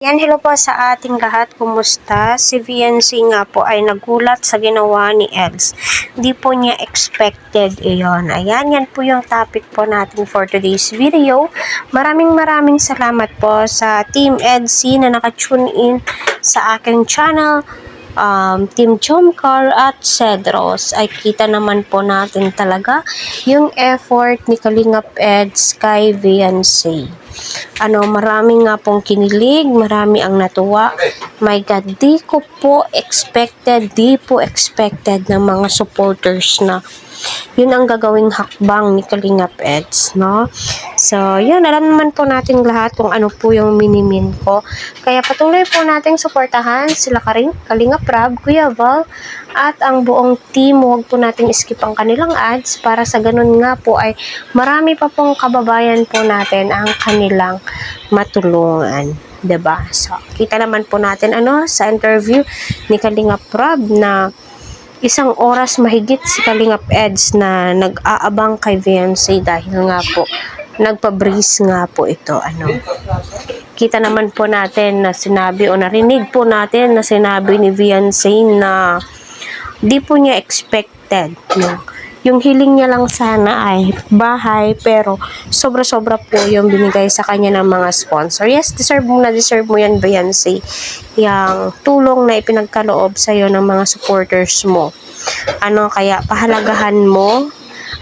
Yan, hello po sa ating lahat. Kumusta? Si VNC nga po ay nagulat sa ginawa ni Eds. Hindi po niya expected iyon. Ayan, yan po yung topic po natin for today's video. Maraming salamat po sa Team EDC na nakatune in sa aking channel. Team Chomcar at Cedros ay kita naman po natin talaga yung effort ni Kalingap Eds kay VNC. Marami nga pong kinilig, marami ang natuwa. My God, di po expected ng mga supporters na yun ang gagawing hakbang ni Kalingap Eds, no? So, yun, alam naman po natin lahat kung ano po yung minimin ko. Kaya patuloy po nating suportahan sila Kalingap Rab, Kuya Val, at ang buong team. Huwag po nating skip ang kanilang ads para sa ganun nga po ay marami pa pong kababayan po natin ang kanilang matulungan. 'Di ba? So, kita naman po natin sa interview ni Kalingap Rab na 1 oras mahigit si Kalingap Eds na nag-aabang kay VNC dahil nga po nagpa-breeze nga po ito. Kita naman po natin na sinabi o narinig po natin na sinabi ni VNC na di po niya expected, no? Yung hiling niya lang sana ay bahay, pero sobra-sobra po yung binigay sa kanya ng mga sponsor. Yes, deserve mo yan, VNC. Yung tulong na ipinagkaloob sa'yo ng mga supporters mo. Kaya pahalagahan mo.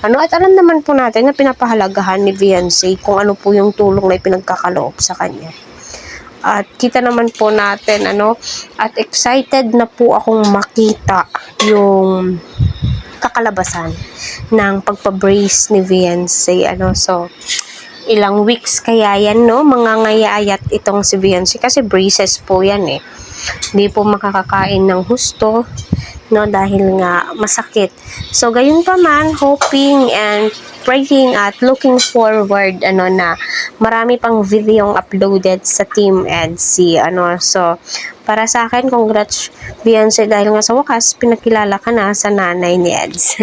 At alam naman po natin na pinapahalagahan ni VNC kung ano po yung tulong na ipinagkakaloob sa kanya. At kita naman po natin, at excited na po akong makita yung kakalabasan ng pagpa-brace ni VNC. So, ilang weeks kaya yan, no? Mangangayayat itong si VNC kasi braces po yan eh. Hindi po makakakain ng husto, no? Dahil nga masakit. So, gayon pa man, hoping and praying at looking forward na marami pang video uploaded sa Team EDC. So, para sa akin, congrats VNC dahil nga sa wakas pinakilala ka na sa nanay ni Eds.